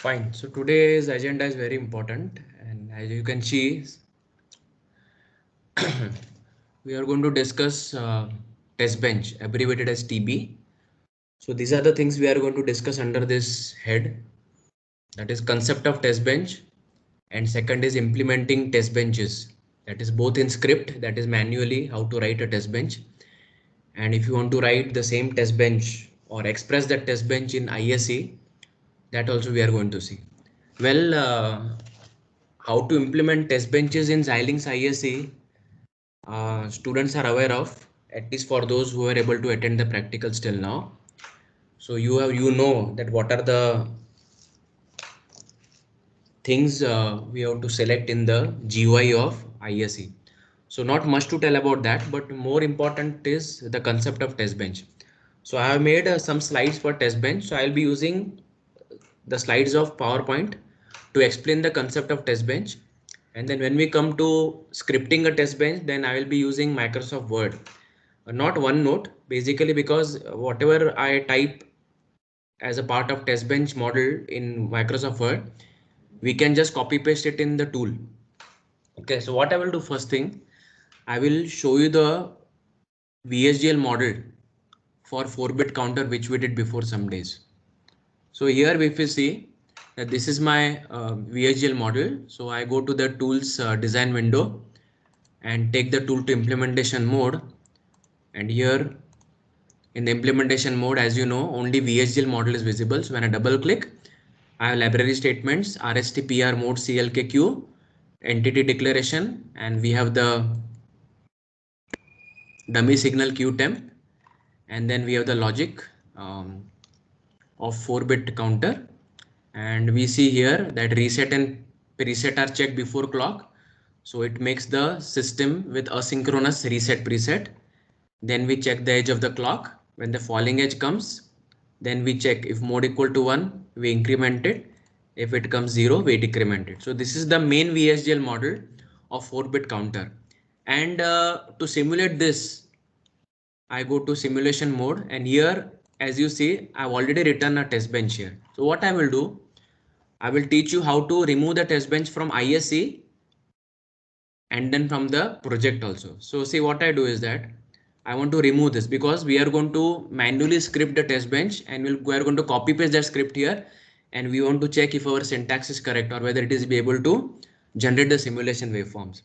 Fine. So today's agenda is very important, and as you can see, we are going to discuss test bench, abbreviated as TB. So these are the things we are going to discuss under this head. That is concept of test bench, and second is implementing test benches. That is both in script, that is manually how to write a test bench, and if you want to write the same test bench or express that test bench in ISE, that also we are going to see. Well, how to implement test benches in Xilinx ISE, students are aware of, at least for those who are able to attend the practicals till now. So you know that what are the things we have to select in the GUI of ISE. So not much to tell about that, but more important is the concept of test bench. So I have made some slides for test bench. So I'll be using the slides of PowerPoint to explain the concept of test bench. And then when we come to scripting a test bench, then I will be using Microsoft Word, not OneNote, basically because whatever I type as a part of test bench model in Microsoft Word, we can just copy paste it in the tool. Okay, so what I will do first thing, I will show you the VHDL model for 4-bit counter, which we did before some days. So here if you see that this is my VHDL model. So I go to the tools design window and take the tool to implementation mode. And here in the implementation mode, as you know, only VHDL model is visible. So when I double click, I have library statements, RSTPR mode CLKQ, entity declaration, and we have the dummy signal QTemp, and then we have the logic of 4-bit counter. And we see here that reset and preset are checked before clock. So it makes the system with asynchronous reset preset. Then we check the edge of the clock. When the falling edge comes, then we check if mode equal to 1, we increment it. If it comes 0, we decrement it. So this is the main VHDL model of 4-bit counter. And to simulate this, I go to simulation mode, and here as you see, I've already written a test bench here. So what I will do, I will teach you how to remove the test bench from ISE and then from the project also. So see, what I do is that I want to remove this because we are going to manually script the test bench, and we are going to copy paste that script here, and we want to check if our syntax is correct or whether it is be able to generate the simulation waveforms.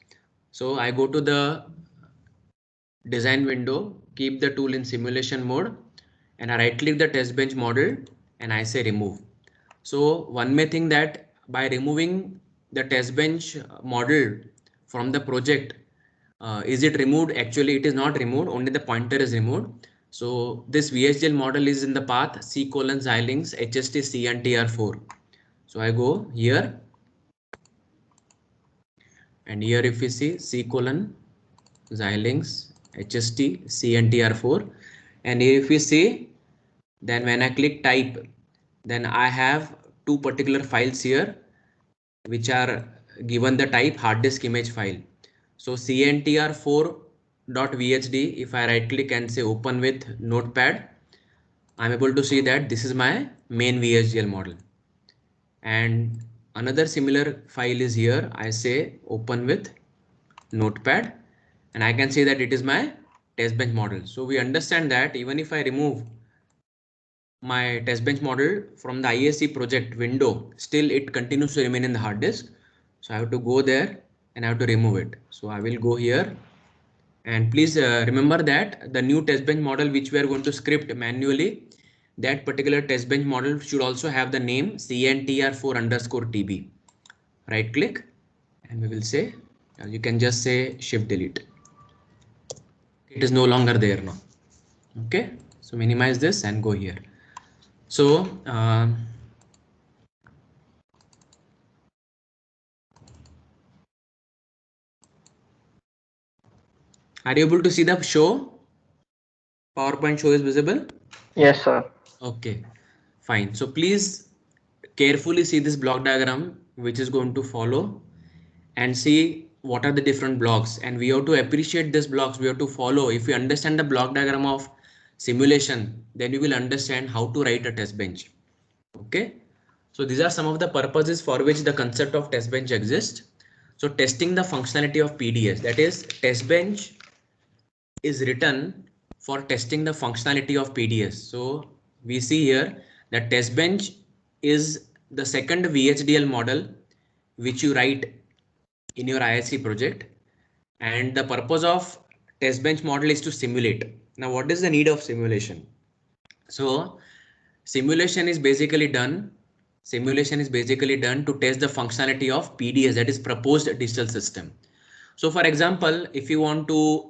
So I go to the design window, keep the tool in simulation mode, and I right click the test bench model and I say remove. So one may think that by removing the test bench model from the project, is it removed? Actually, it is not removed, only the pointer is removed. So this VHDL model is in the path C:Xilinx HST CNTR4. So I go here, and here if you see C:*Xilinx HST CNTR4, and here if you see, then when I click type, then I have two particular files here which are given the type hard disk image file. So CNTR4.vhd, if I right click and say open with notepad, I'm able to see that this is my main VHDL model. And another similar file is here. I say open with notepad, and I can see that it is my test bench model. So we understand that even if I remove my test bench model from the ISE project window, still it continues to remain in the hard disk. So I have to go there and I have to remove it. So I will go here, and please remember that the new test bench model which we are going to script manually, that particular test bench model should also have the name CNTR4_TB. Right click and we will say, you can just say shift delete. It is no longer there now. Okay, so minimize this and go here. So are you able to see the show? PowerPoint show is visible? Yes, sir. Okay, fine. So please carefully see this block diagram which is going to follow, and see what are the different blocks, and we have to appreciate these blocks. We have to follow. If you understand the block diagram of simulation, then you will understand how to write a test bench. Okay, So these are some of the purposes for which the concept of test bench exists. So testing the functionality of PDS, that is, test bench is written for testing the functionality of PDS. So we see here that test bench is the second VHDL model which you write in your ISC project, and the purpose of test bench model is to simulate. Now, what is the need of simulation? So simulation is basically done to test the functionality of PDS, that is proposed digital system. So for example, if you want to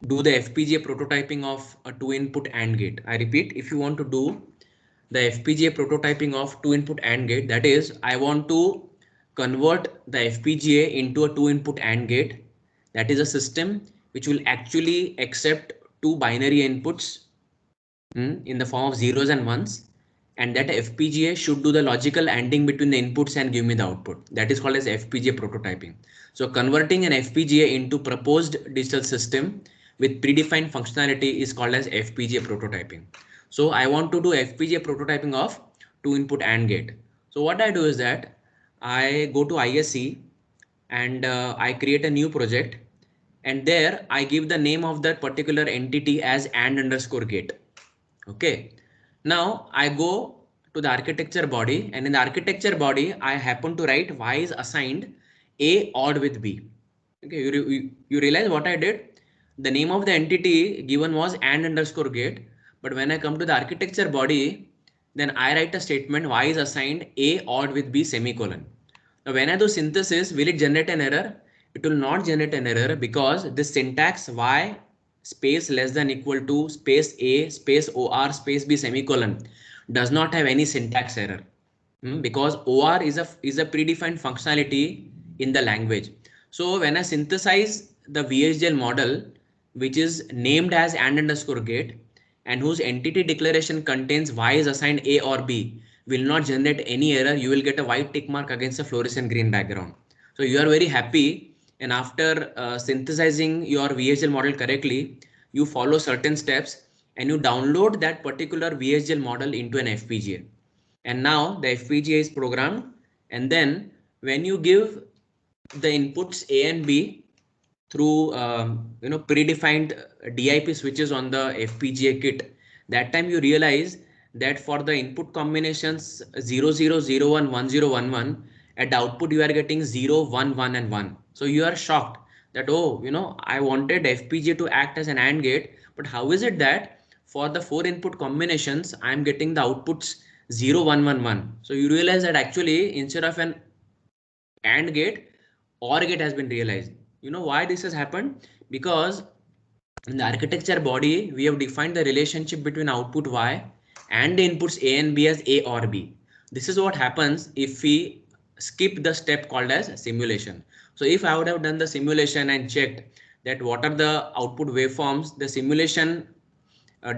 do the FPGA prototyping of a 2-input AND gate, I repeat, if you want to do the FPGA prototyping of 2-input AND gate, that is, I want to convert the FPGA into a 2-input AND gate, that is a system which will actually accept two binary inputs in the form of zeros and ones, and that FPGA should do the logical ANDing between the inputs and give me the output. That is called as FPGA prototyping. So converting an FPGA into proposed digital system with predefined functionality is called as FPGA prototyping. So I want to do FPGA prototyping of 2-input AND gate. So what I do is that I go to ISC and I create a new project, and there I give the name of that particular entity as AND_gate. Okay. Now I go to the architecture body, and in the architecture body, I happen to write y is assigned A odd with B. Okay. You realize what I did? The name of the entity given was AND_gate. But when I come to the architecture body, then I write a statement y is assigned A odd with B semicolon. Now when I do synthesis, will it generate an error? It will not generate an error because this syntax y space less than equal to space A space OR space B semicolon does not have any syntax error, because OR is a predefined functionality in the language. So when I synthesize the VHDL model, which is named as AND_gate and whose entity declaration contains y is assigned A or B, will not generate any error. You will get a white tick mark against a fluorescent green background. So you are very happy, and after synthesizing your VHDL model correctly, you follow certain steps and you download that particular VHDL model into an FPGA. And now the FPGA is programmed, and then when you give the inputs A and B through predefined DIP switches on the FPGA kit, that time you realize that for the input combinations 0001 1011, at the output you are getting 0 1 1 and 1. So you are shocked that, oh, I wanted FPGA to act as an AND gate, but how is it that for the 4 input combinations I am getting the outputs 0 1 1 1? So you realize that actually instead of an AND gate, OR gate has been realized. You know why this has happened? Because in the architecture body, we have defined the relationship between output Y and the inputs A and B as A or B. This is what happens if we skip the step called as simulation. So if I would have done the simulation and checked that what are the output waveforms, the simulation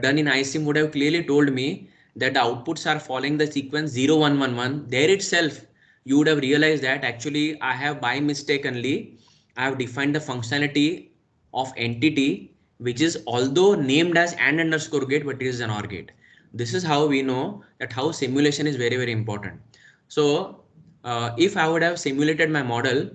done in ISIM would have clearly told me that the outputs are following the sequence 0 1 1 1. There itself, you would have realized that actually I have by mistakenly I have defined the functionality of entity which is although named as AND_gate, but it is an OR gate. This is how we know that how simulation is very, very important. So if I would have simulated my model,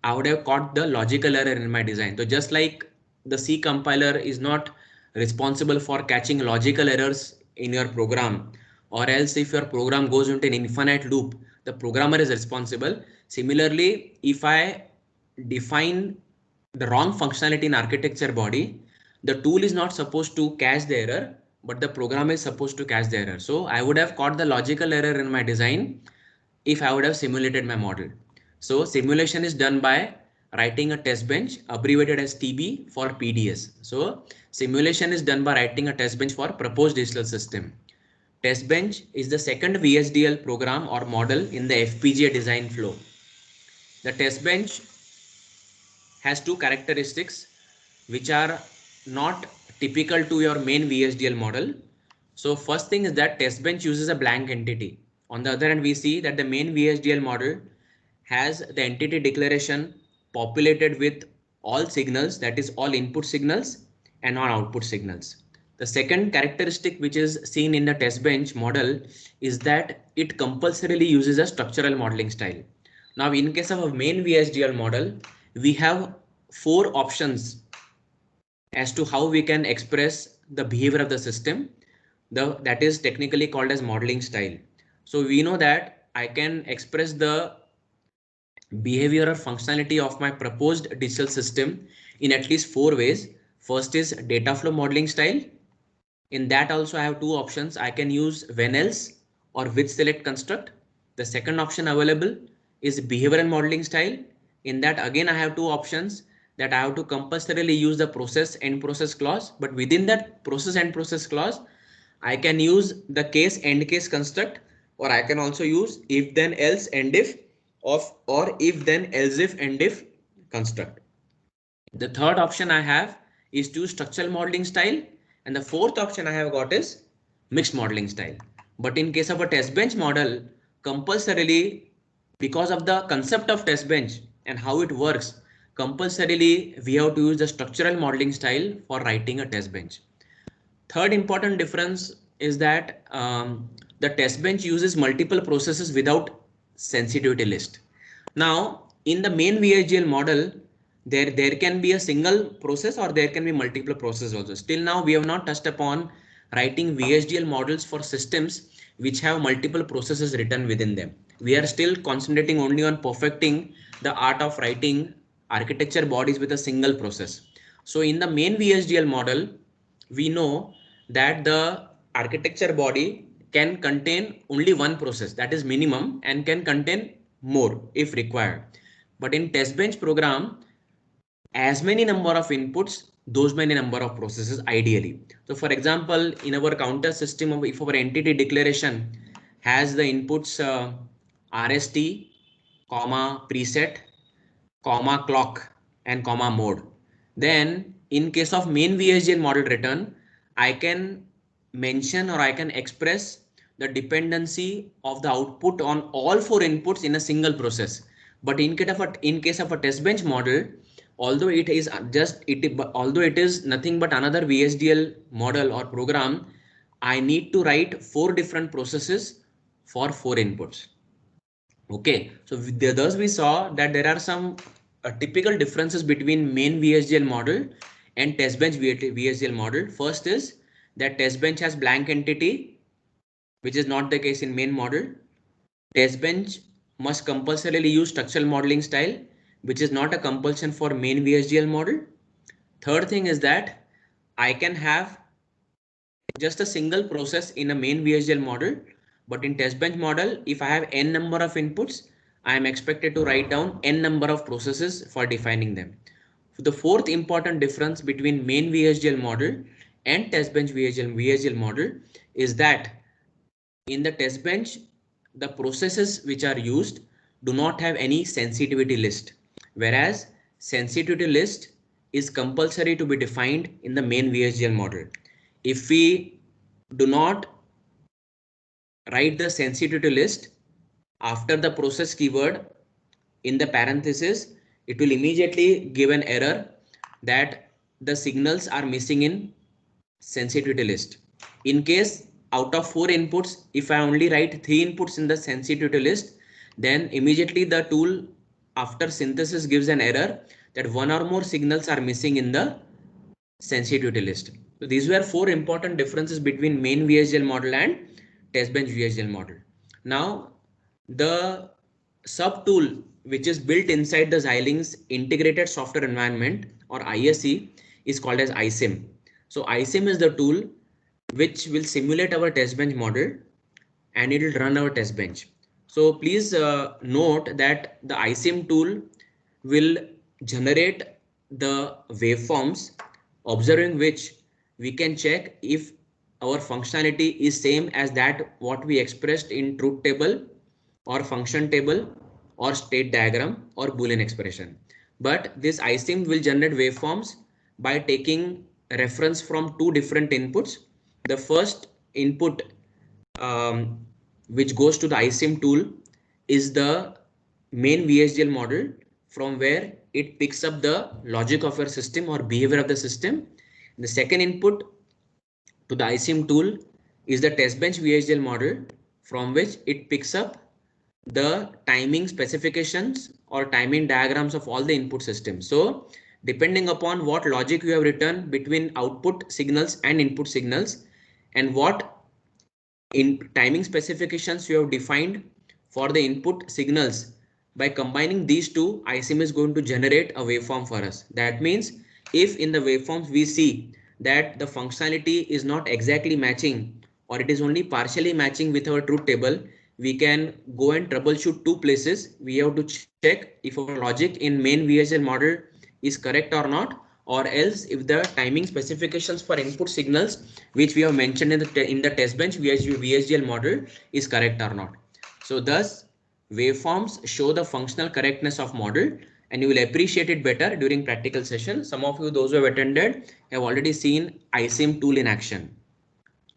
I would have caught the logical error in my design. So just like the C compiler is not responsible for catching logical errors in your program, or else if your program goes into an infinite loop, the programmer is responsible. Similarly, if I define the wrong functionality in architecture body, the tool is not supposed to catch the error, but the program is supposed to catch the error. So I would have caught the logical error in my design if I would have simulated my model. So simulation is done by writing a test bench, abbreviated as TB for PDS. So simulation is done by writing a test bench for proposed digital system. Test bench is the second VHDL program or model in the FPGA design flow. The test bench has two characteristics which are not typical to your main VHDL model. So first thing is that test bench uses a blank entity. On the other hand, we see that the main VHDL model has the entity declaration populated with all signals, that is all input signals and all output signals. The second characteristic which is seen in the test bench model is that it compulsorily uses a structural modeling style. Now, in case of a main VHDL model, we have 4 options as to how we can express the behavior of the system. That is technically called as modeling style. So we know that I can express the behavior or functionality of my proposed digital system in at least 4 ways. First is data flow modeling style. In that also I have 2 options. I can use when else or with select construct. The second option available is behavioral modeling style. In that again I have 2 options, that I have to compulsorily use the process end process clause, but within that process end process clause I can use the case end case construct, or I can also use if then else end if of, or if then else if end if construct. The third option I have is to structural modeling style, and the fourth option I have got is mixed modeling style. But in case of a test bench model, compulsorily, because of the concept of test bench and how it works, compulsorily we have to use the structural modeling style for writing a test bench. Third important difference is that the test bench uses multiple processes without sensitivity list. Now, in the main VHDL model, there can be a single process or there can be multiple processes also. Still now we have not touched upon writing VHDL models for systems which have multiple processes written within them. We are still concentrating only on perfecting the art of writing architecture bodies with a single process. So in the main VHDL model, we know that the architecture body can contain only one process, that is minimum, and can contain more if required. But in test bench program, as many number of inputs, those many number of processes ideally. So for example, in our counter system, of if our entity declaration has the inputs RST, comma preset, comma clock, and comma mode, then in case of main VHDL model return, I can mention or I can express the dependency of the output on all 4 inputs in a single process. But in case of a test bench model, although it is although it is nothing but another VHDL model or program, I need to write 4 different processes for 4 inputs. Okay, so thus we saw that there are some typical differences between main VHDL model and test bench VHDL model. First is that test bench has blank entity, which is not the case in main model. Test bench must compulsorily use structural modeling style, which is not a compulsion for main VHDL model. Third thing is that I can have just a single process in a main VHDL model, but in test bench model, if I have n number of inputs, I am expected to write down n number of processes for defining them. So the fourth important difference between main VHDL model and test bench VHDL model is that in the test bench, the processes which are used do not have any sensitivity list, whereas sensitivity list is compulsory to be defined in the main VHDL model. If we do not write the sensitivity list after the process keyword in the parenthesis, it will immediately give an error that the signals are missing in sensitivity list. In case out of 4 inputs, if I only write 3 inputs in the sensitivity list, then immediately the tool after synthesis gives an error that 1 or more signals are missing in the sensitivity list. So these were 4 important differences between main VHDL model and test bench VHDL model. Now the sub tool which is built inside the Xilinx integrated software environment or ISE is called as iSIM. So iSIM is the tool which will simulate our test bench model and it will run our test bench. So please note that the iSIM tool will generate the waveforms, observing which we can check if our functionality is same as that what we expressed in truth table or function table or state diagram or Boolean expression. But this iSIM will generate waveforms by taking reference from 2 different inputs. The first input which goes to the iSIM tool is the main VHDL model, from where it picks up the logic of your system or behavior of the system. The second input So the ISIM tool is the test bench VHDL model from which it picks up the timing specifications or timing diagrams of all the input systems. So depending upon what logic you have written between output signals and input signals, and what in timing specifications you have defined for the input signals, by combining these two, ISIM is going to generate a waveform for us. That means if in the waveforms we see that the functionality is not exactly matching, or it is only partially matching with our truth table, we can go and troubleshoot two places. We have to check if our logic in main VHDL model is correct or not, or else if the timing specifications for input signals which we have mentioned in the test bench VHDL model is correct or not. So thus waveforms show the functional correctness of model, and you will appreciate it better during practical session. Some of you, those who have attended, have already seen ISIM tool in action.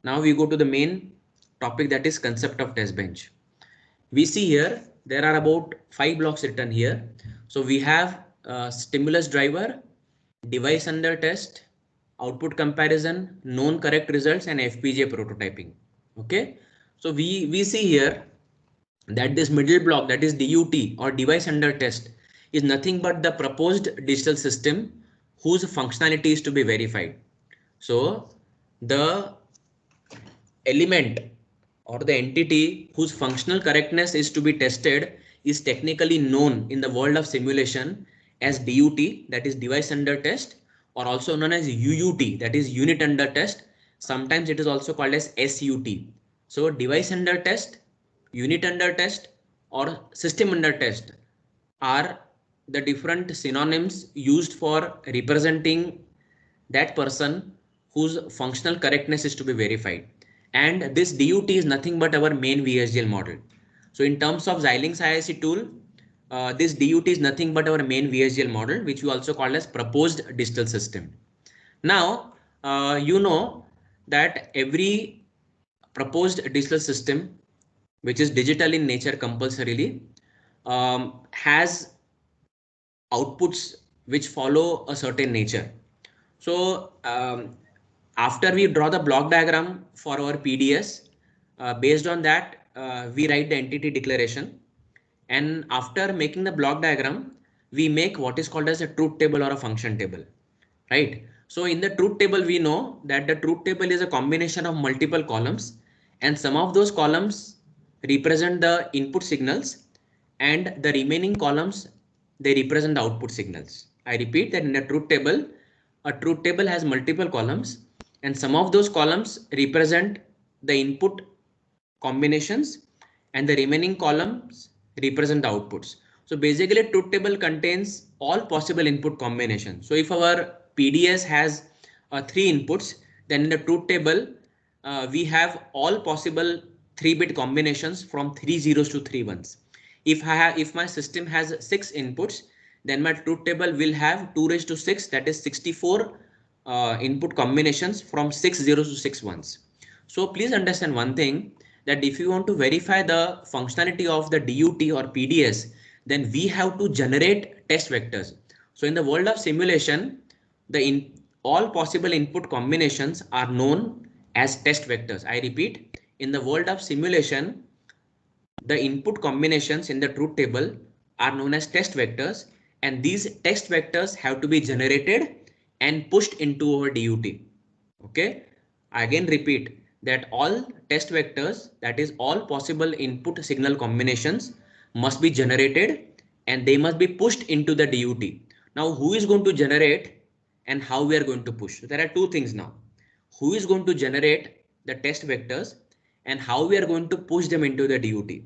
Now we go to the main topic, that is concept of test bench. We see here there are about 5 blocks written here. So we have stimulus driver, device under test, output comparison, known correct results, and FPGA prototyping. Okay, so we see here that this middle block, that is DUT or device under test, is nothing but the proposed digital system whose functionality is to be verified. So the element or the entity whose functional correctness is to be tested is technically known in the world of simulation as DUT, that is device under test, or also known as UUT, that is unit under test. Sometimes it is also called as SUT. So device under test, unit under test, or system under test are the different synonyms used for representing that person whose functional correctness is to be verified. And this DUT is nothing but our main VHDL model. So in terms of Xilinx IIC tool, this DUT is nothing but our main VHDL model, which we also call as proposed digital system. Now, you know that every proposed digital system, which is digital in nature compulsorily, has outputs which follow a certain nature. So after we draw the block diagram for our PDS, based on that, we write the entity declaration. And after making the block diagram, we make what is called as a truth table or a function table, right? So in the truth table, we know that the truth table is a combination of multiple columns, and some of those columns represent the input signals, and the remaining columns, they represent the output signals. I repeat that in a truth table has multiple columns, and some of those columns represent the input combinations, and the remaining columns represent the outputs. So basically truth table contains all possible input combinations. So if our PDS has 3 inputs, then in the truth table we have all possible 3-bit combinations from 3 zeros to 3 ones. If my system has 6 inputs, then my truth table will have 2 raised to 6, that is 64 input combinations from 6 zeros to 6 ones. So please understand one thing, that if you want to verify the functionality of the DUT or PDS, then we have to generate test vectors. So in the world of simulation, all possible input combinations are known as test vectors. I repeat, in the world of simulation, the input combinations in the truth table are known as test vectors, and these test vectors have to be generated and pushed into our DUT. Okay, I again repeat that all test vectors, that is all possible input signal combinations, must be generated and they must be pushed into the DUT. Now who is going to generate and how we are going to push? So there are two things now. Who is going to generate the test vectors and how we are going to push them into the DUT?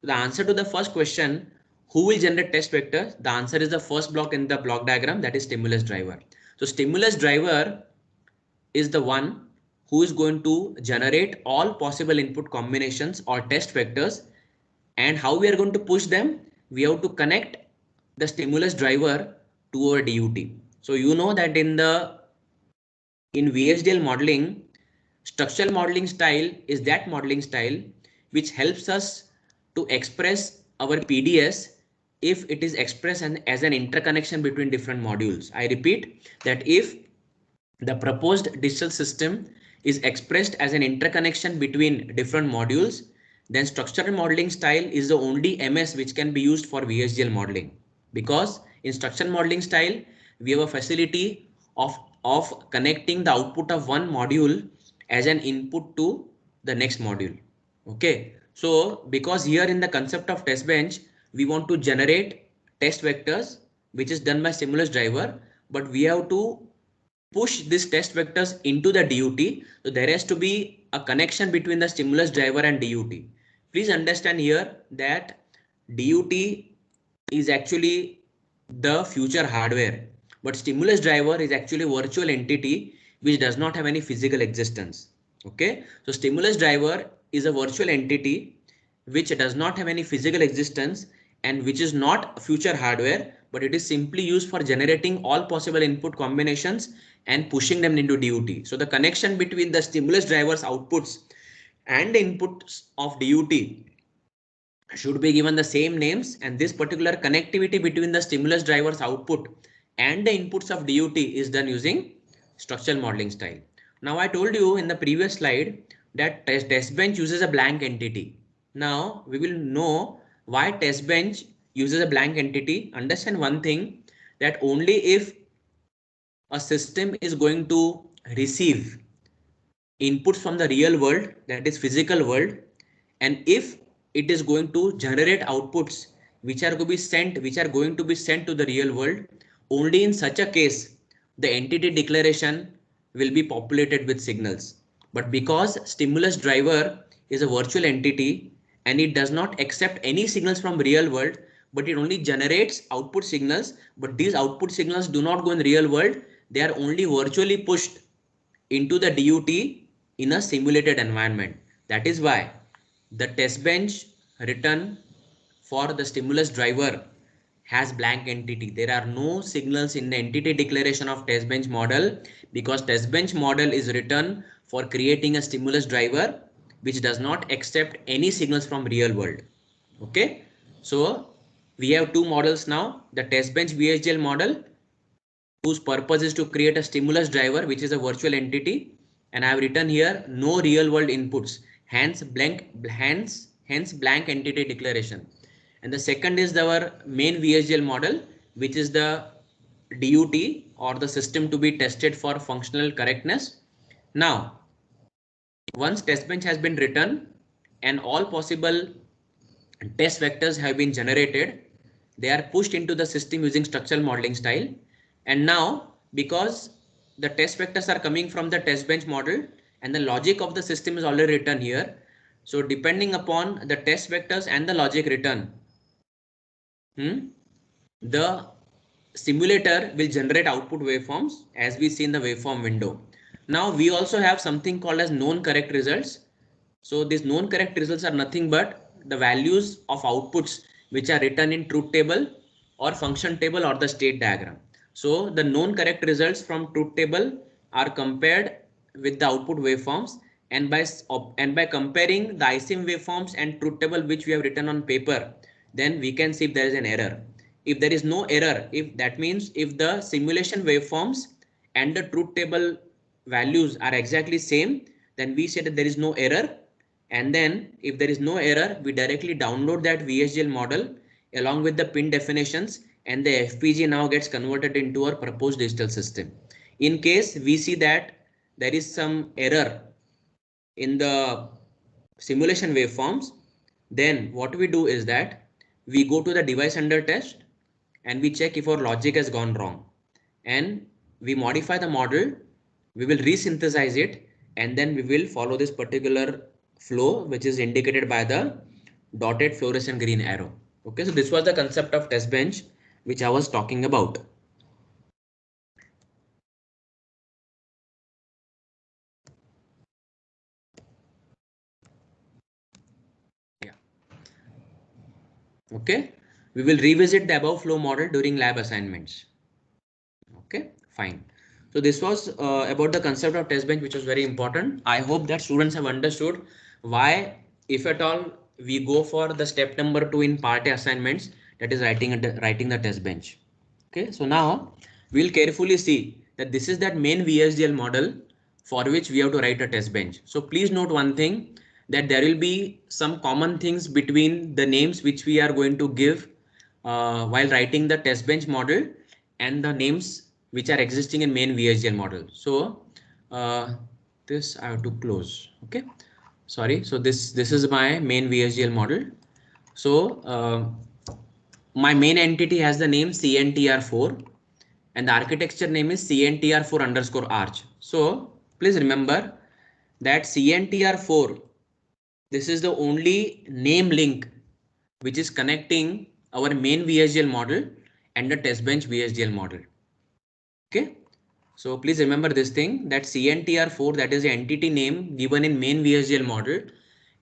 The answer to the first question, who will generate test vectors? The answer is the first block in the block diagram, that is stimulus driver. So stimulus driver is the one who is going to generate all possible input combinations or test vectors, and how we are going to push them? We have to connect the stimulus driver to our DUT. So you know that in VHDL modeling, structural modeling style is that modeling style which helps us to express our PDS if it is expressed as an interconnection between different modules. I repeat that if the proposed digital system is expressed as an interconnection between different modules, then structural modeling style is the only MS which can be used for VHDL modeling. Because in structural modeling style, we have a facility of connecting the output of one module as an input to the next module. Okay. So because here in the concept of test bench, we want to generate test vectors, which is done by stimulus driver, but we have to push these test vectors into the DUT. So there has to be a connection between the stimulus driver and DUT. Please understand here that DUT is actually the future hardware, but stimulus driver is actually a virtual entity which does not have any physical existence. Okay, so stimulus driver is a virtual entity which does not have any physical existence and which is not future hardware, but it is simply used for generating all possible input combinations and pushing them into DUT. So the connection between the stimulus driver's outputs and the inputs of DUT should be given the same names, and this particular connectivity between the stimulus driver's output and the inputs of DUT is done using structural modeling style. Now I told you in the previous slide that test bench uses a blank entity. Now we will know why test bench uses a blank entity. Understand one thing, that only if a system is going to receive inputs from the real world, that is physical world, and if it is going to generate outputs which are going to be sent to the real world, only in such a case the entity declaration will be populated with signals. But because stimulus driver is a virtual entity and it does not accept any signals from real world, but it only generates output signals, but these output signals do not go in real world, they are only virtually pushed into the DUT in a simulated environment. That is why the test bench written for the stimulus driver has blank entity. There are no signals in the entity declaration of test bench model, because test bench model is written for creating a stimulus driver which does not accept any signals from real world. Okay, so we have two models now, the test bench VHDL model, whose purpose is to create a stimulus driver which is a virtual entity, and I have written here no real world inputs, hence blank entity declaration. And the second is our main VHDL model, which is the DUT, or the system to be tested for functional correctness. Now once test bench has been written and all possible test vectors have been generated, they are pushed into the system using structural modeling style. And now because the test vectors are coming from the test bench model and the logic of the system is already written here, so depending upon the test vectors and the logic written, the simulator will generate output waveforms as we see in the waveform window. Now we also have something called as known correct results. So these known correct results are nothing but the values of outputs which are written in truth table or function table or the state diagram. So the known correct results from truth table are compared with the output waveforms, and by comparing the ISIM waveforms and truth table which we have written on paper, then we can see if there is an error. If there is no error, if that means if the simulation waveforms and the truth table values are exactly same, then we say that there is no error. And then if there is no error, we directly download that VHDL model along with the pin definitions, and the FPG now gets converted into our proposed digital system. In case we see that there is some error in the simulation waveforms, then what we do is that we go to the device under test and we check if our logic has gone wrong, and we modify the model, we will resynthesize it, and then we will follow this particular flow which is indicated by the dotted fluorescent green arrow. Okay, so this was the concept of test bench which I was talking about. Yeah. Okay, we will revisit the above flow model during lab assignments. Okay, fine. So this was about the concept of test bench, which was very important. I hope that students have understood why, if at all, we go for the step number 2 in part A assignments, that is writing the test bench. Okay, so now we'll carefully see that this is that main VHDL model for which we have to write a test bench. So please note one thing, that there will be some common things between the names which we are going to give while writing the test bench model and the names which are existing in main VHDL model. So this I have to close. Okay, sorry. So this is my main VHDL model. So my main entity has the name CNTR4 and the architecture name is CNTR4 underscore arch. So please remember that CNTR4, this is the only name link which is connecting our main VHDL model and the test bench VHDL model. Okay. So please remember this thing, that CNTR4, that is the entity name given in main VHDL model,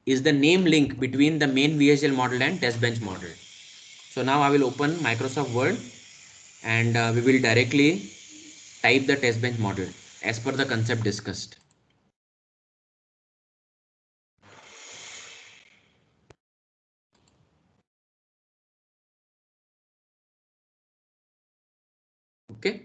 is the name link between the main VHDL model and test bench model. So now I will open Microsoft Word and we will directly type the test bench model as per the concept discussed. Okay.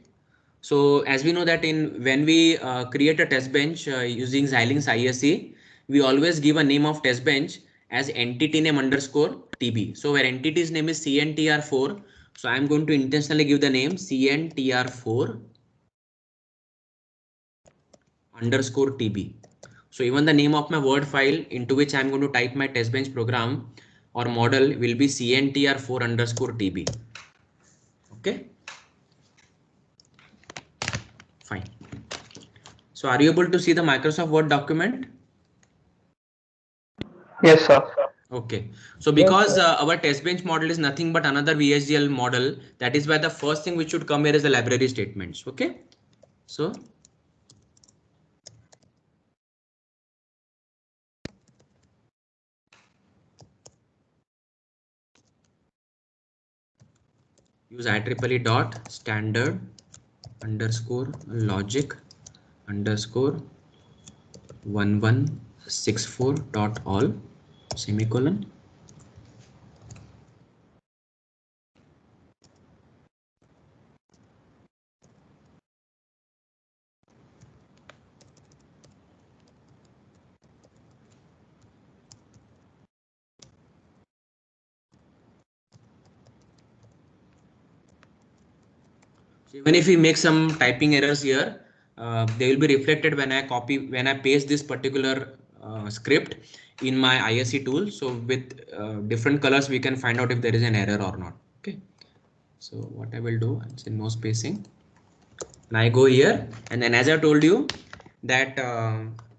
So as we know that when we create a test bench using Xilinx ISE, we always give a name of test bench as entity name underscore TB. So where entity's name is CNTR4. So I'm going to intentionally give the name CNTR4 underscore TB. So even the name of my Word file into which I'm going to type my test bench program or model will be CNTR4 underscore TB. Okay. Fine. So are you able to see the Microsoft Word document? Yes, sir. Okay. So because our test bench model is nothing but another VHDL model, that is why the first thing which should come here is the library statements. Okay. So use IEEE dot standard underscore logic underscore 1164 dot all semicolon. So even if we make some typing errors here, they will be reflected when I paste this particular script in my ISE tool. So with different colors, we can find out if there is an error or not. Okay. So what I will do, I'll say no spacing. And I go here, and then as I told you that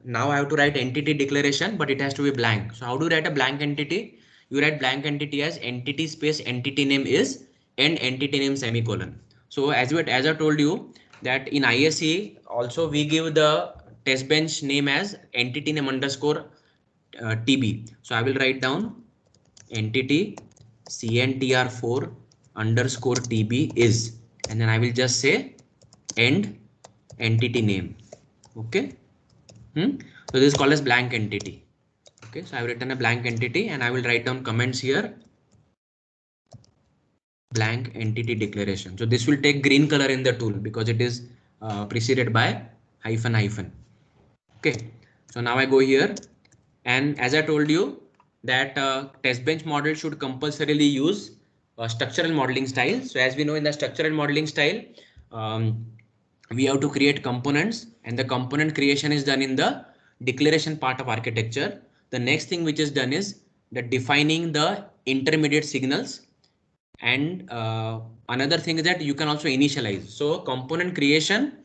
now I have to write entity declaration, but it has to be blank. So how do you write a blank entity? You write blank entity as entity space entity name is and entity name semicolon. So as I told you that in ISE also we give the test bench name as entity name underscore TB. So I will write down entity CNTR4 underscore TB is, and then I will just say end entity name. Okay. So this is called as blank entity. Okay. So I've written a blank entity and I will write down comments here. Blank entity declaration. So this will take green color in the tool because it is preceded by hyphen hyphen. Okay. So now I go here, and as I told you that test bench model should compulsorily use structural modeling style. So as we know, in the structural modeling style, um, we have to create components, and the component creation is done in the declaration part of architecture. The next thing which is done is the defining the intermediate signals, and another thing is that you can also initialize. So component creation,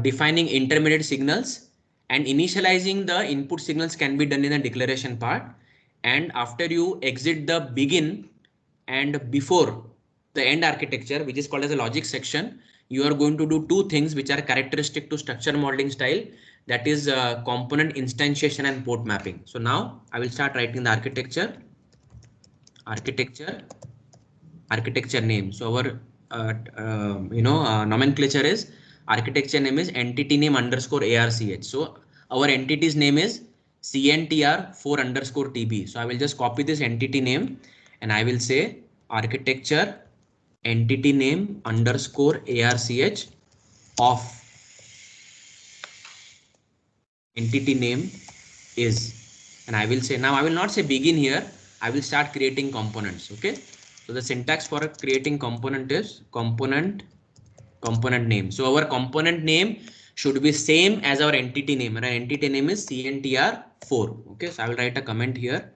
defining intermediate signals, and initializing the input signals can be done in the declaration part. And after you exit the begin and before the end architecture, which is called as a logic section, you are going to do two things which are characteristic to structure modeling style, that is component instantiation and port mapping. So now I will start writing the architecture name. So our nomenclature is architecture name is entity name underscore ARCH. So our entity's name is CNTR4 underscore TB. So I will just copy this entity name and I will say architecture entity name underscore ARCH of entity name is, and I will say, now I will not say begin here, I will start creating components. Okay, so the syntax for creating component is component name. So our component name should be same as our entity name, and our entity name is CNTR4. Okay, so I will write a comment here.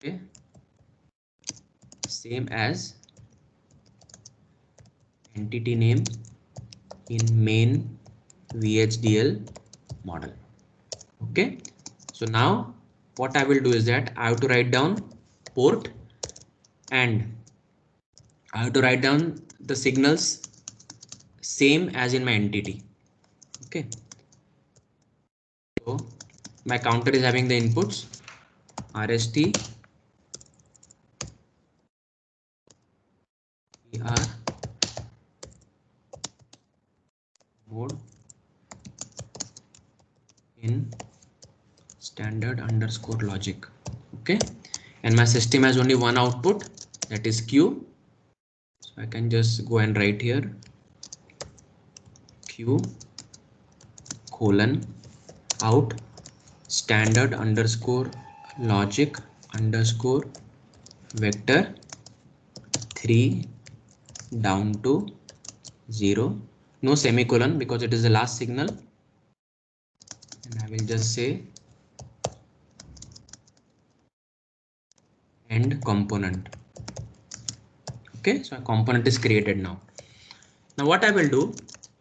Okay, same as entity name in main VHDL model. Okay, so now what I will do is that I have to write down port, and I have to write down the signals same as in my entity. Okay, so my counter is having the inputs RST, PR, mode in standard underscore logic. Okay, and my system has only one output, that is Q. So I can just go and write here Q colon out standard underscore logic underscore vector 3 down to 0, no semicolon because it is the last signal, and I will just say end component. Okay, so a component is created now. Now what I will do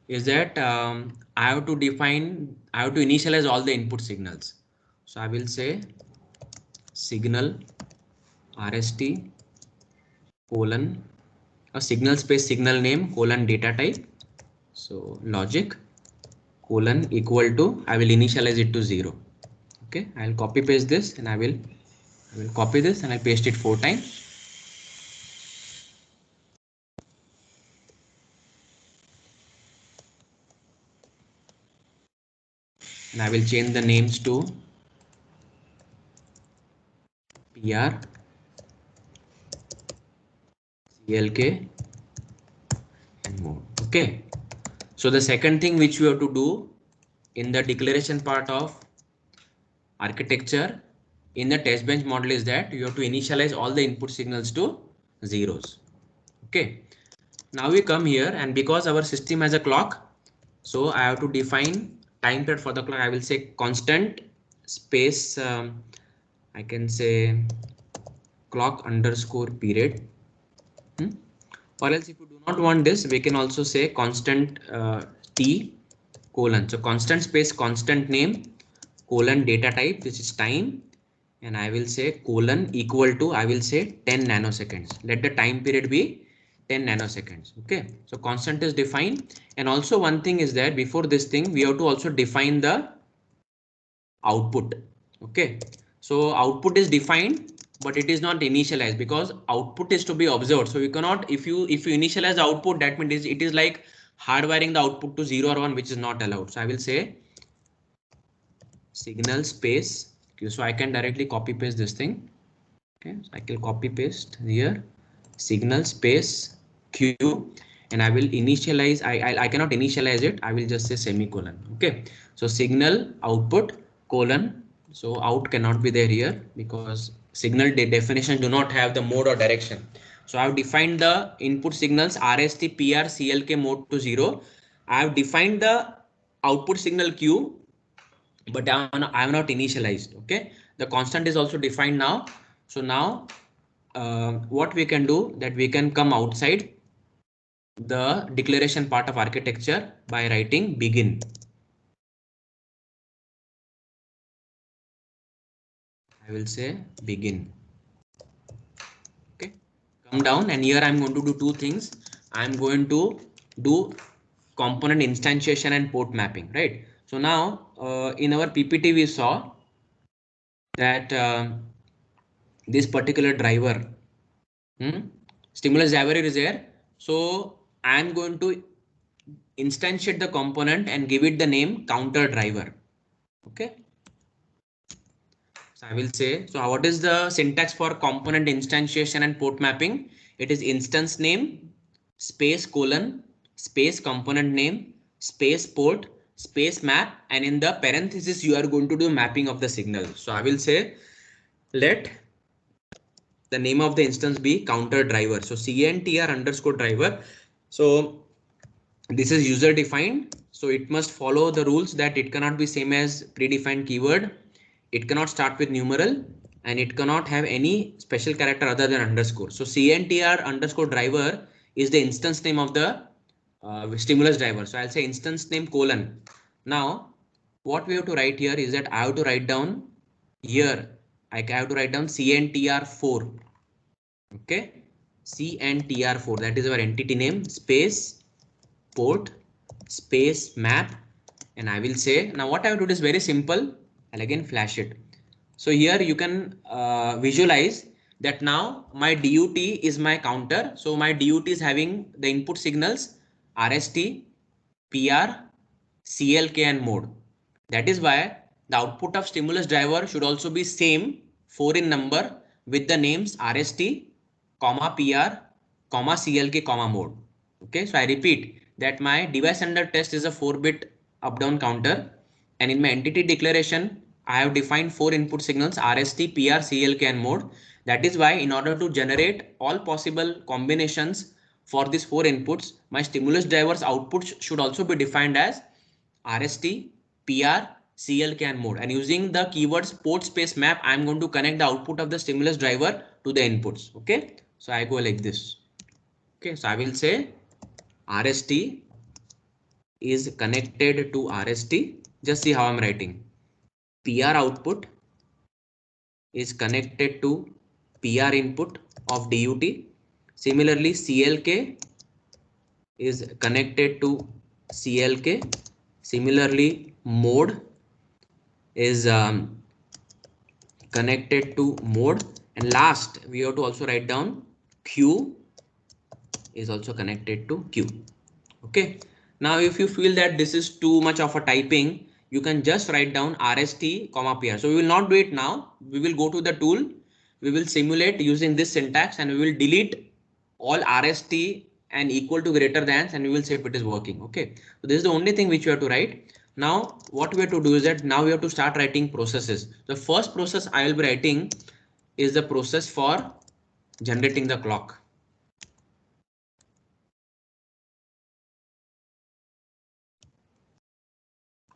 is that I have to initialize all the input signals. So I will say signal RST colon a signal space signal name colon data type. So logic colon equal to, I will initialize it to 0. Okay, I'll copy paste this, and I will copy this and I'll paste it 4 times. And I will change the names to PR, CLK and more. Okay, so the second thing which we have to do in the declaration part of architecture in the test bench model is that you have to initialize all the input signals to zeros. Okay, now we come here, and because our system has a clock, so I have to define time period for the clock. I will say constant space, I can say clock underscore period. Or else if you do not want this, we can also say constant t colon. So constant space constant name colon data type, which is time, and I will say colon equal to, I will say 10 nanoseconds. Let the time period be 10 nanoseconds. Okay, so constant is defined, and also one thing is that before this thing we have to also define the output. Okay, so output is defined, but it is not initialized because output is to be observed. So you cannot, if you initialize the output, that means it is like hardwiring the output to 0 or 1, which is not allowed. So I will say signal space. Okay, so I can directly copy paste this thing. Okay, so I can copy paste here signal space Q, and I will initialize. I cannot initialize it. I will just say semicolon. Okay, so signal output colon. So out cannot be there here because signal definition do not have the mode or direction. So I have defined the input signals RST, PR, CLK mode to 0. I have defined the output signal Q, but I am not initialized. Okay, the constant is also defined now. So now what we can do, that we can come outside the declaration part of architecture by writing begin. I will say begin. Okay, come down, and here I'm going to do two things. I'm going to do component instantiation and port mapping, right? So now in our PPT we saw that this particular driver, stimulus driver is there. So I'm going to instantiate the component and give it the name counter driver. Okay, so I will say, so what is the syntax for component instantiation and port mapping? It is instance name space colon space component name space port space map, and in the parenthesis you are going to do mapping of the signal. So I will say let the name of the instance be counter driver. So CNTR underscore driver. So this is user defined. So it must follow the rules that it cannot be same as predefined keyword. It cannot start with numeral, and it cannot have any special character other than underscore. So CNTR underscore driver is the instance name of the stimulus driver. So I'll say instance name colon. Now what we have to write here is that I have to write down here. I have to write down CNTR4. Okay, CNTR4, that is our entity name, space port space map, and I will say, now what I have to do is very simple. I'll again flash it. So here you can visualize that now my DUT is my counter. So my DUT is having the input signals RST, PR, CLK and mode. That is why the output of stimulus driver should also be same 4 in number with the names RST, comma PR, comma CLK, comma mode. Okay, so I repeat that my device under test is a 4-bit up down counter, and in my entity declaration I have defined 4 input signals RST, PR, CLK and mode. That is why in order to generate all possible combinations for these 4 inputs, my stimulus driver's output should also be defined as RST, PR, CLK and mode, and using the keywords port space map I am going to connect the output of the stimulus driver to the inputs. Okay, so I go like this. Okay, so I will say RST is connected to RST. Just see how I'm writing. PR output is connected to PR input of DUT. Similarly, CLK is connected to CLK. Similarly, mode is connected to mode, and last we have to also write down Q is also connected to Q. Okay, now if you feel that this is too much of a typing, you can just write down RST comma PR. So we will not do it now. We will go to the tool, we will simulate using this syntax, and we will delete all RST and equal to greater than, and we will see if it is working. Okay, so this is the only thing which you have to write. Now what we have to do is that now we have to start writing processes. The first process I will be writing is the process for generating the clock.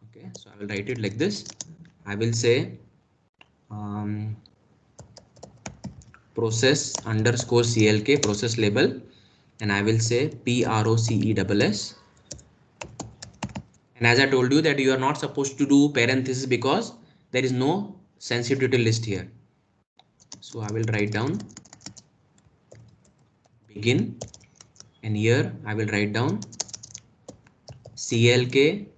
Okay, so I will write it like this. I will say process underscore CLK process label, and I will say PROCESS. And as I told you that you are not supposed to do parenthesis because there is no sensitivity list here. So I will write down begin, and here I will write down CLK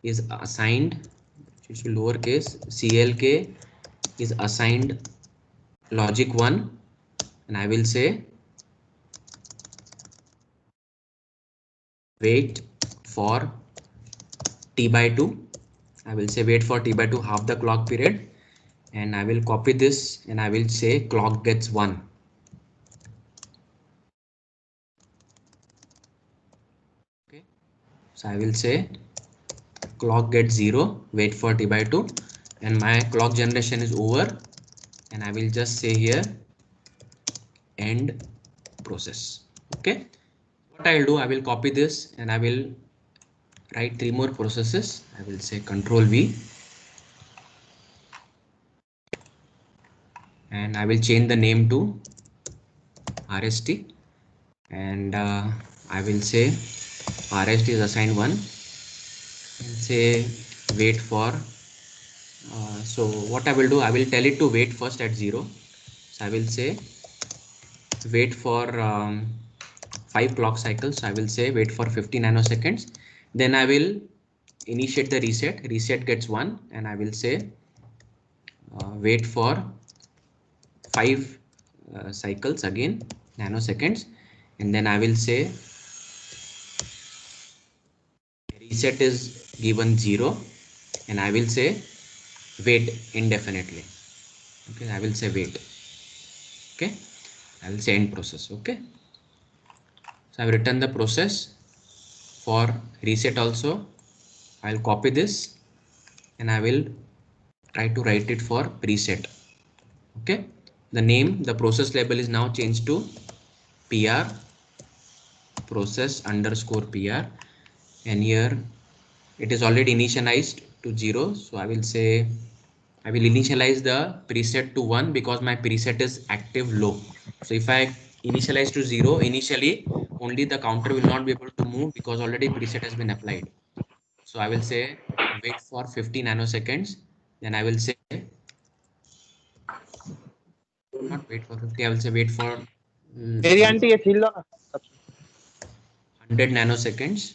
is assigned, lowercase CLK is assigned logic 1, and I will say wait for T by 2. I will say wait for T by 2 half the clock period, and I will copy this and I will say clock gets 1. Okay, so I will say clock gets 0, wait for T by 2, and my clock generation is over, and I will just say here end process. Okay, what I will do, I will copy this and I will write 3 more processes. I will say Control V, and I will change the name to RST, and I will say RST is assigned 1, and say wait for so what I will do, I will tell it to wait first at 0. So I will say wait for 5 clock cycles. So I will say wait for 50 nanoseconds. Then I will initiate the reset. Reset gets 1, and I will say wait for 5 cycles again, nanoseconds, and then I will say reset is given 0, and I will say wait indefinitely. Okay, I will say wait. Okay, I will say end process. Okay, so I've written the process for reset also, I'll copy this and I will try to write it for preset. Okay, the name, the process label is now changed to PR process underscore PR, and here it is already initialized to 0. So I will say I will initialize the preset to 1 because my preset is active low. So if I initialize to 0 initially, only the counter will not be able to move because already preset has been applied. So I will say wait for 50 nanoseconds. Then I will say not wait for 50. I will say wait for मेरी aunty ये छील लो ना 100 nanoseconds.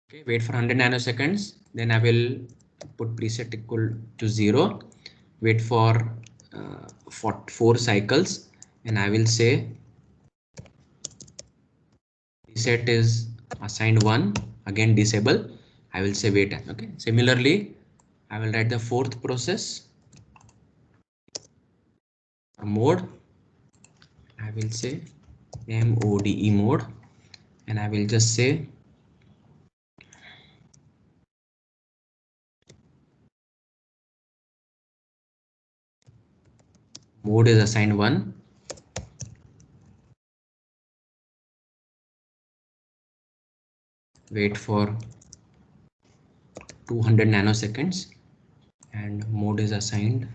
Okay, wait for 100 nanoseconds. Then I will put preset equal to 0. Wait for 4 cycles, and I will say preset is assigned 1. Again disable. I will say wait. Okay. Similarly, I will write the fourth process mode. I will say MODE mode, and I will just say mode is assigned 1. Wait for 200 nanoseconds, and mode is assigned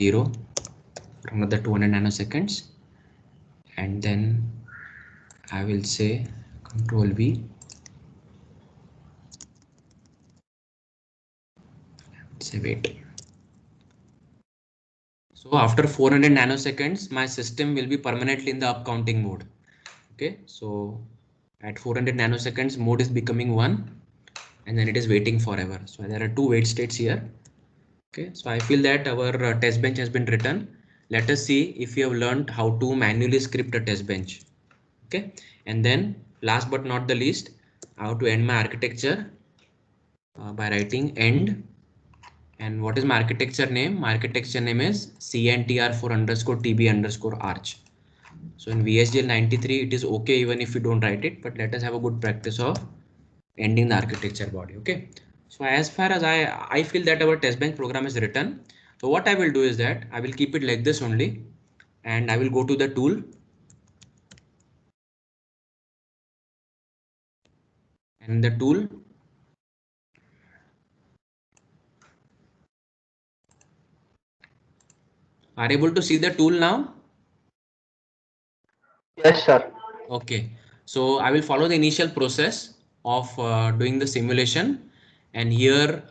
0 for another 200 nanoseconds, and then I will say Control V. Say wait. So after 400 nanoseconds, my system will be permanently in the up counting mode. Okay, so at 400 nanoseconds, mode is becoming 1, and then it is waiting forever. So there are 2 wait states here. Okay, so I feel that our test bench has been written. Let us see if you have learned how to manually script a test bench. Okay, and then last but not the least, I have to end my architecture by writing end. And what is my architecture name? My architecture name is CNTR4 underscore TB underscore arch. So in VHDL 93, it is okay even if you don't write it, but let us have a good practice of ending the architecture body. Okay. So as far as I feel that our test bench program is written. So what I will do is that I will keep it like this only, and I will go to the tool. And the tool, are able to see the tool now? Yes, sir. Okay, so I will follow the initial process of doing the simulation, and here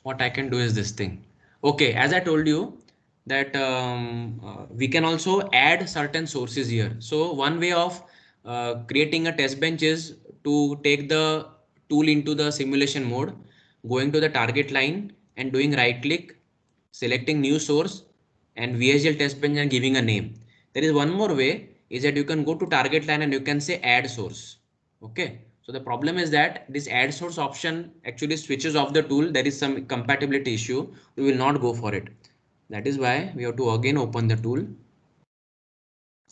what I can do is this thing. Okay, as I told you that we can also add certain sources here. So one way of creating a test bench is to take the tool into the simulation mode, going to the target line and doing right click, selecting new source and VHDL test bench and giving a name. There is one more way is that you can go to target line and you can say add source. Okay. So the problem is that this add source option actually switches off the tool. There is some compatibility issue. We will not go for it. That is why we have to again open the tool.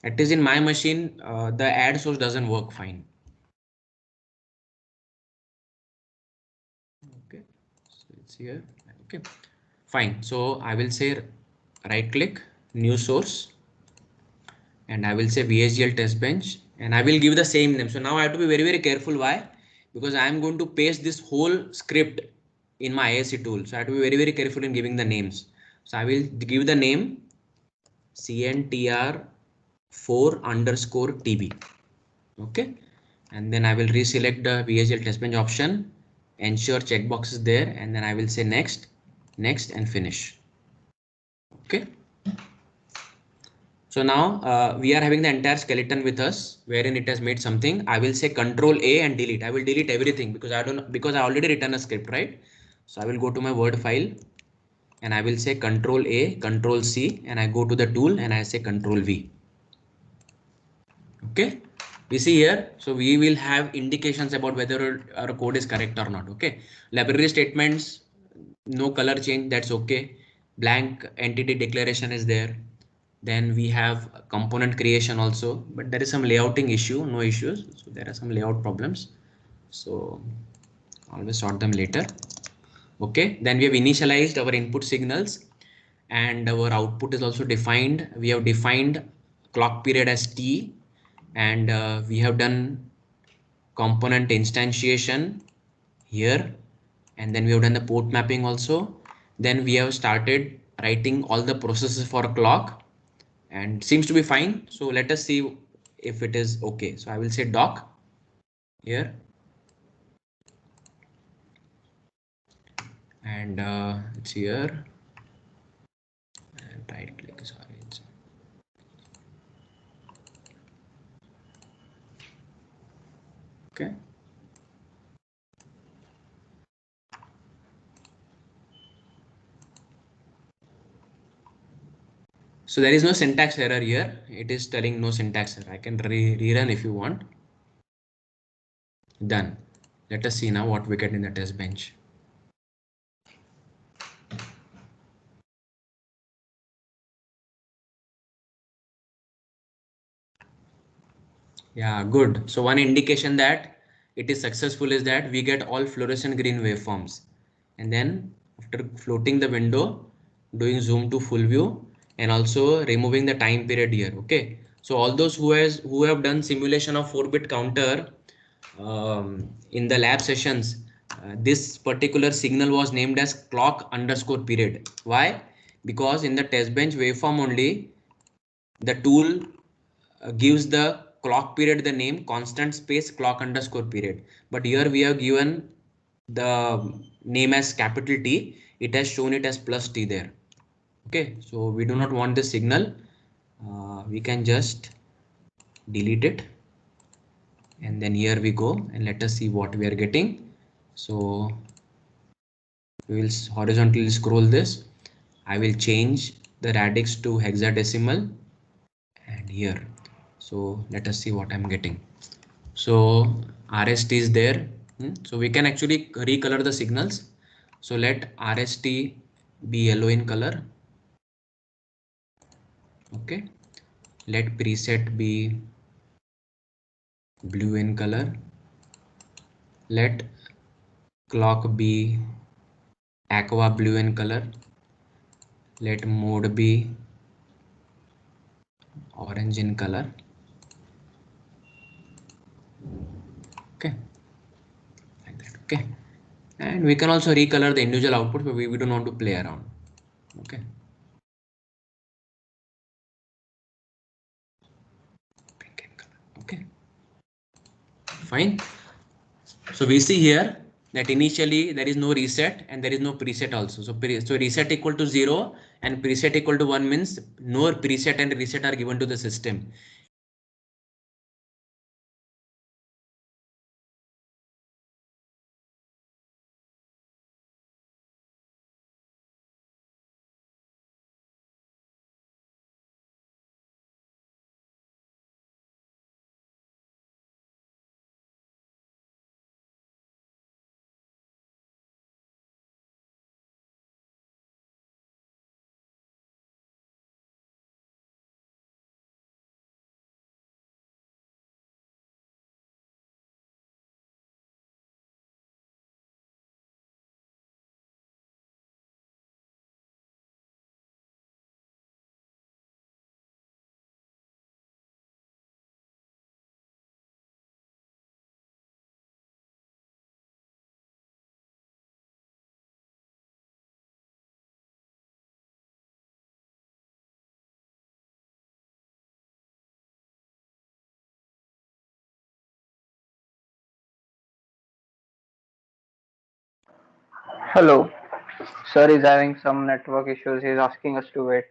At least in my machine, the add source doesn't work fine. Okay. So it's here. Okay. Fine. So I will say right click, new source, and I will say VHDL test bench, and I will give the same name. So now I have to be very, very careful. Why? Because I am going to paste this whole script in my ISC tool. So I have to be very, very careful in giving the names. So I will give the name CNTR4 underscore TB. Okay. And then I will reselect the VHDL test bench option, ensure checkbox is there, and then I will say next, next, and finish. Okay. So now we are having the entire skeleton with us, wherein it has made something. I will say Control A and delete. I will delete everything because I already written a script, right? So I will go to my Word file and I will say Control A, Control C, and I go to the tool and I say Control V. Okay. We see here, so we will have indications about whether our code is correct or not. Okay, library statements, no color change, that's okay. Blank entity declaration is there. Then we have component creation also, but there is some layouting issue, no issues. So there are some layout problems, so always sort them later. Okay, then we have initialized our input signals and our output is also defined. We have defined clock period as T, and we have done component instantiation here, and then we have done the port mapping also. Then we have started writing all the processes for clock and seems to be fine. So let us see if it is okay. So I will say doc here, and it's here, and right click, sorry. Okay. So there is no syntax error here. It is telling no syntax error. I can rerun if you want. Done. Let us see now what we get in the test bench. Yeah, good. So one indication that it is successful is that we get all fluorescent green waveforms. And then after floating the window, doing zoom to full view and also removing the time period here. Okay. So all those who have done simulation of 4-bit counter in the lab sessions, this particular signal was named as clock underscore period. Why? Because in the test bench waveform only, the tool gives the clock period the name constant space clock underscore period, but here we have given the name as capital T. It has shown it as plus T there. Okay, so we do not want this signal. We can just delete it, and then here we go, and let us see what we are getting. So we will horizontally scroll this. I will change the radix to hexadecimal, and here, so let us see what I'm getting. So RST is there. So we can actually recolor the signals. So let RST be yellow in color. Okay. Let preset be blue in color. Let clock be aqua blue in color. Let mode be orange in color. Okay. Like that. Okay. And we can also recolor the individual output, but we don't want to play around. Okay. Pink in color. Okay. Fine. So we see here that initially there is no reset and there is no preset also. So reset equal to 0 and preset equal to 1 means no preset and reset are given to the system. Hello. Sir is having some network issues. He's asking us to wait.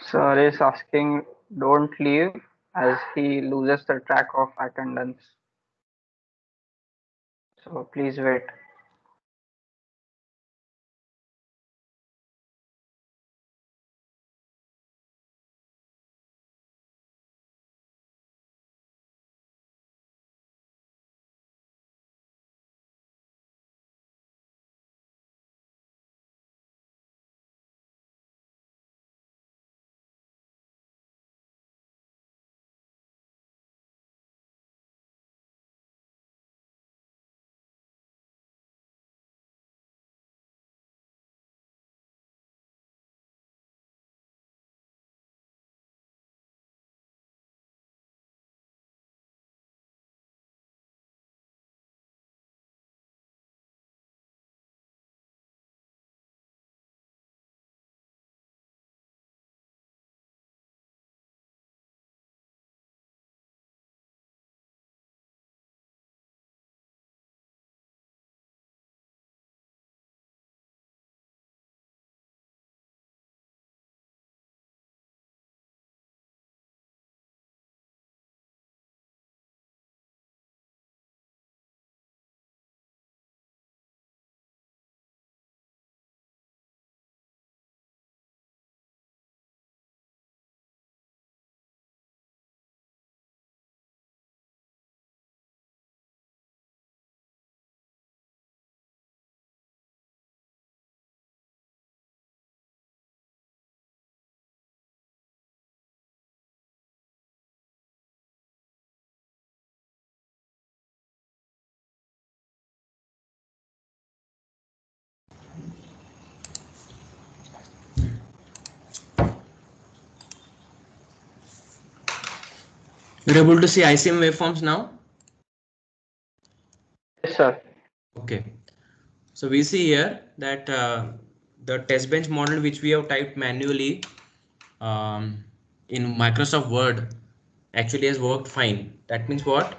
Sir is asking don't leave as he loses the track of attendance. So please wait. You're able to see ICM waveforms now? Yes, sir. Okay. So we see here that the test bench model which we have typed manually in Microsoft Word actually has worked fine. That means what?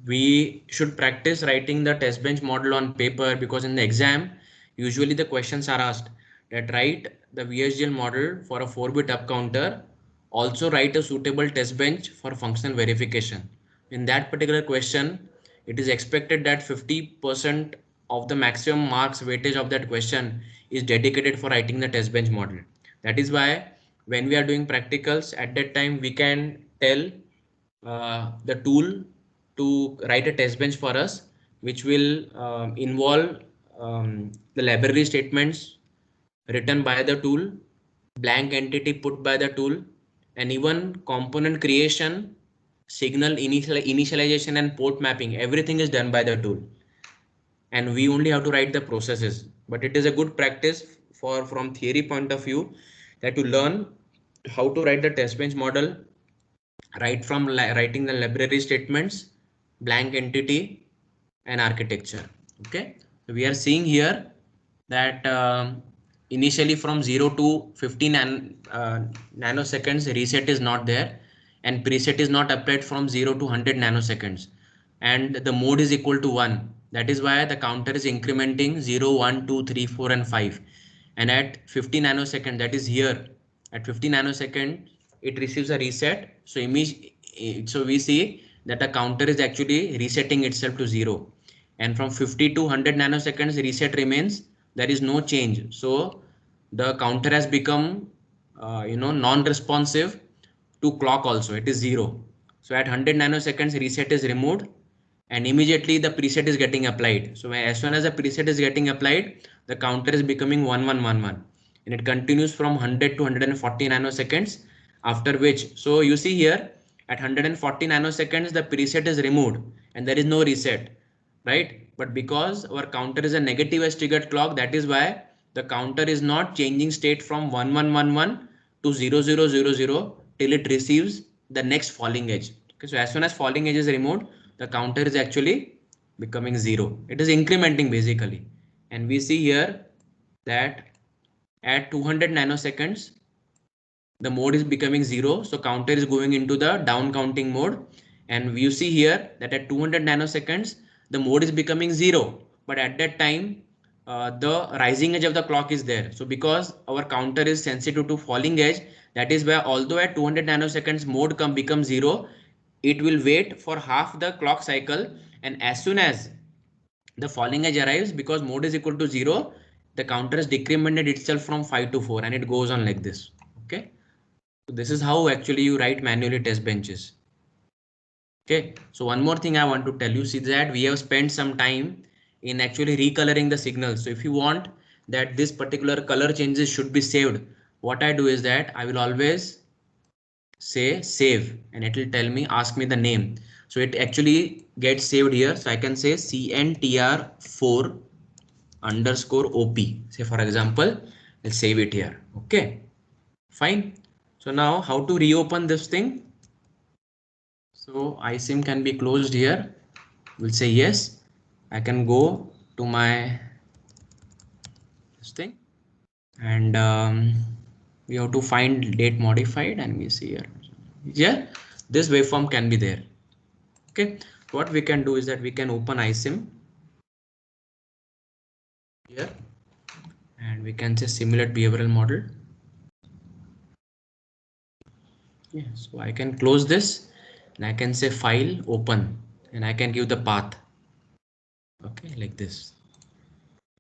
We should practice writing the test bench model on paper, because in the exam usually the questions are asked that write the VHDL model for a 4-bit up counter, also write a suitable test bench for functional verification. In that particular question, it is expected that 50% of the maximum marks weightage of that question is dedicated for writing the test bench model. That is why when we are doing practicals, at that time we can tell the tool to write a test bench for us, which will involve the library statements written by the tool, blank entity put by the tool, and even component creation, signal initialization, and port mapping. Everything is done by the tool, and we only have to write the processes. But it is a good practice for from theory point of view, that to learn how to write the test bench model right from writing the library statements, blank entity, and architecture. Okay, so we are seeing here that initially from 0 to 15 nanoseconds reset is not there, and preset is not applied from 0 to 100 nanoseconds, and the mode is equal to 1. That is why the counter is incrementing 0, 1, 2, 3, 4, and 5. And at 50 nanosecond, that is here, at 50 nanosecond, it receives a reset. So we see that the counter is actually resetting itself to 0. And from 50 to 100 nanoseconds, reset remains. There is no change. So the counter has become, non-responsive to clock also. It is 0. So at 100 nanoseconds, reset is removed, and immediately the preset is getting applied. So as soon as the preset is getting applied, the counter is becoming 1111, and it continues from 100 to 140 nanoseconds, after which, so you see here at 140 nanoseconds the preset is removed and there is no reset, right? But because our counter is a negative edge triggered clock, that is why the counter is not changing state from 1111 to 0000 till it receives the next falling edge. Okay, so as soon as falling edge is removed, the counter is actually becoming 0. It is incrementing basically, and we see here that at 200 nanoseconds the mode is becoming 0, so counter is going into the down counting mode, and you see here that at 200 nanoseconds the mode is becoming 0, but at that time the rising edge of the clock is there. So because our counter is sensitive to falling edge, That is why although at 200 nanoseconds mode becomes 0, it will wait for half the clock cycle, and as soon as the falling edge arrives, because mode is equal to 0, the counter is decremented itself from 5 to 4, and it goes on like this. Okay, so this is how actually you write manually test benches. Okay, so one more thing I want to tell you is that we have spent some time in actually recoloring the signals. So if you want that this particular color changes should be saved, what I do is that I will always say save, and it will tell me, ask me the name. So it actually gets saved here. So I can say CNTR4 underscore OP. Say for example, I'll save it here. Okay, fine. So now how to reopen this thing? So iSIM can be closed here. We'll say yes. I can go to my this thing, and we have to find date modified, and we see here. Yeah, this waveform can be there. Okay, what we can do is that we can open iSIM here, and we can say simulate behavioral model. Yeah, so I can close this, and I can say file open, and I can give the path. Okay, like this,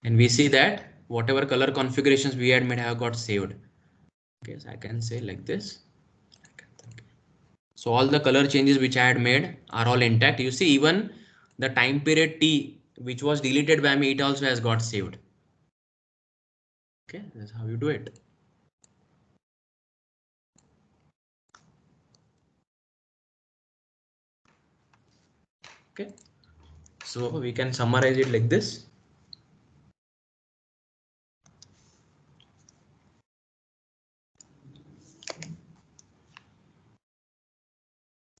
and we see that whatever color configurations we had made have got saved. Okay, so I can say like this. So all the color changes which I had made are all intact. You see, even the time period T, which was deleted by me, it also has got saved. Okay, that's how you do it. Okay, so we can summarize it like this.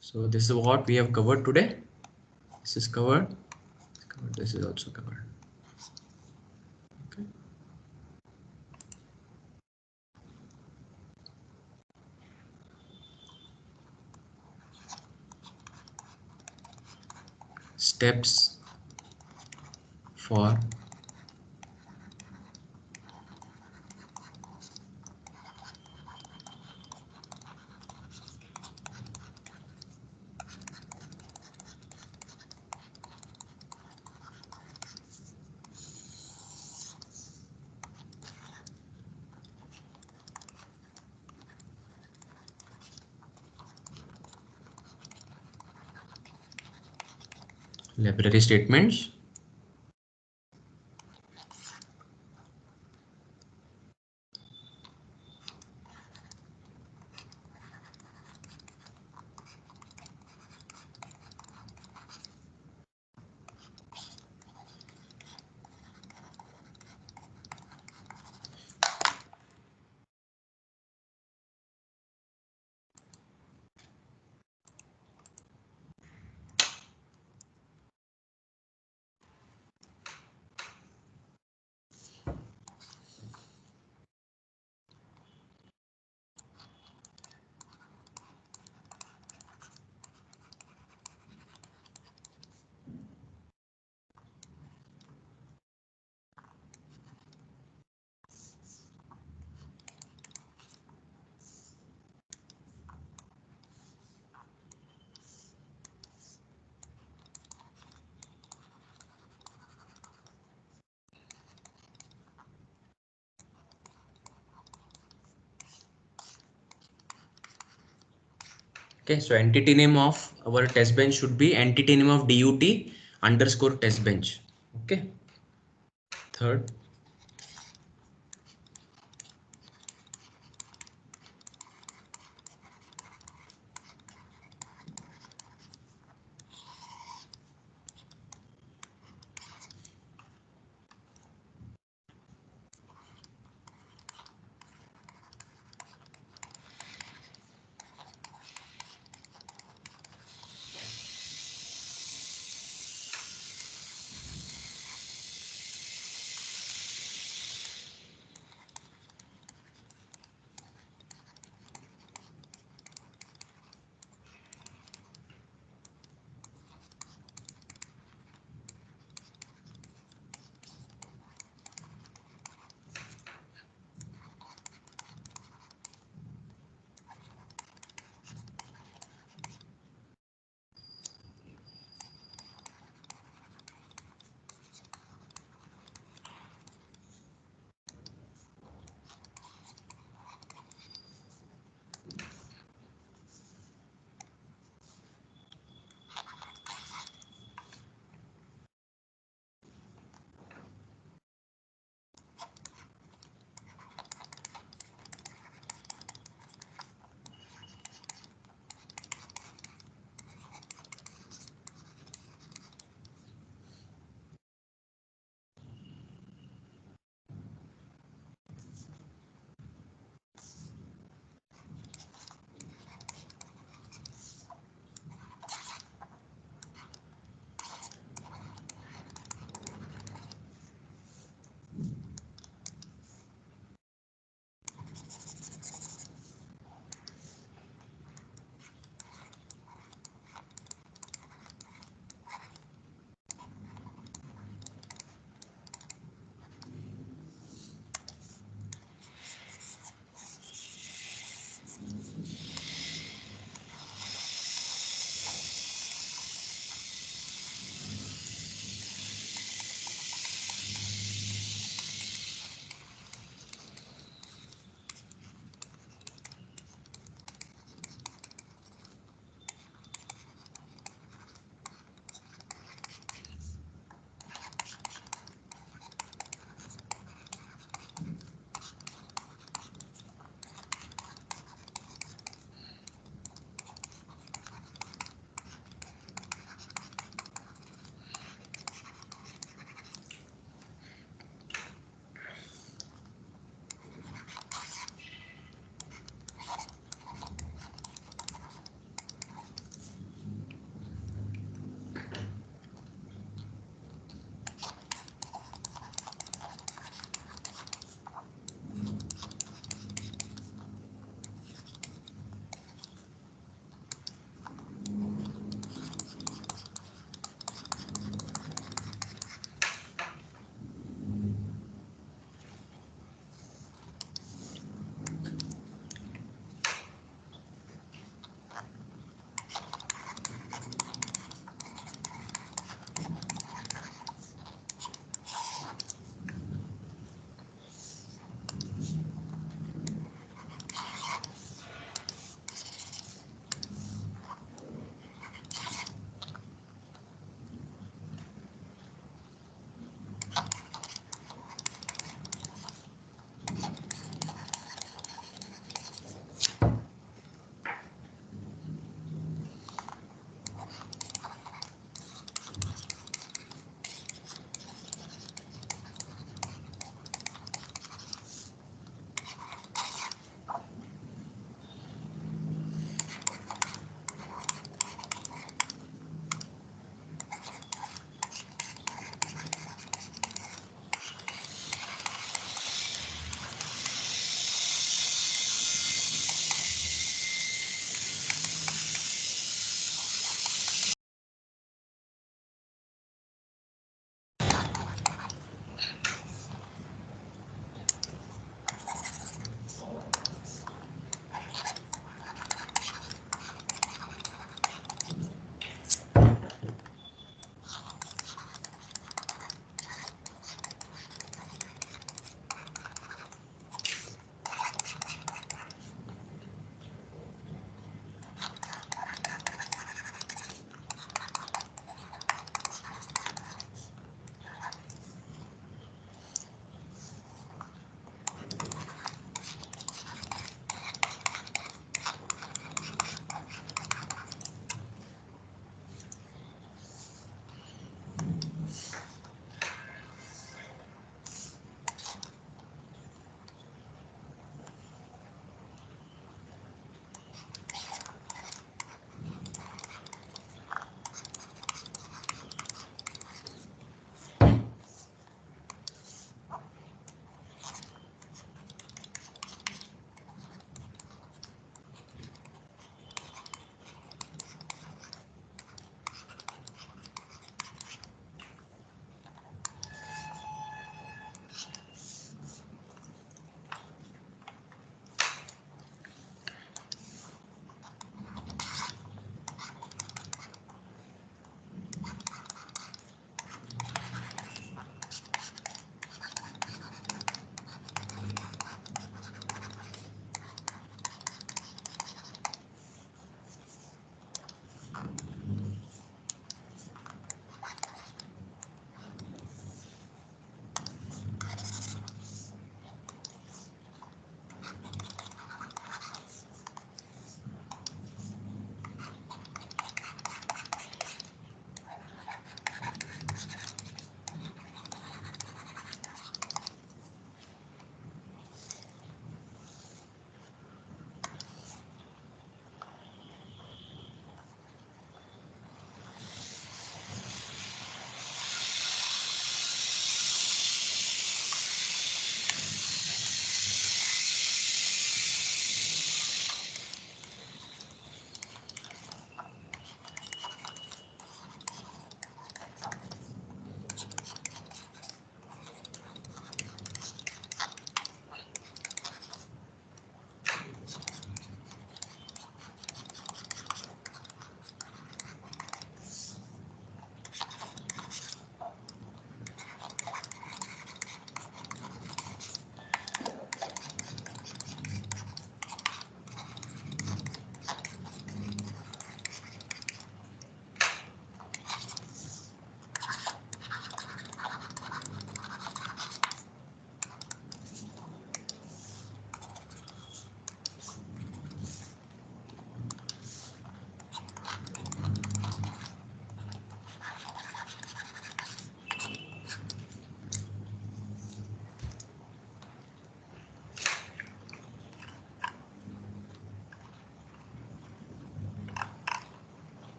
So this is what we have covered today. This is covered. This is also covered. Okay. Steps for library statements. Okay, so entity name of our test bench should be entity name of DUT underscore test bench. Okay. Third.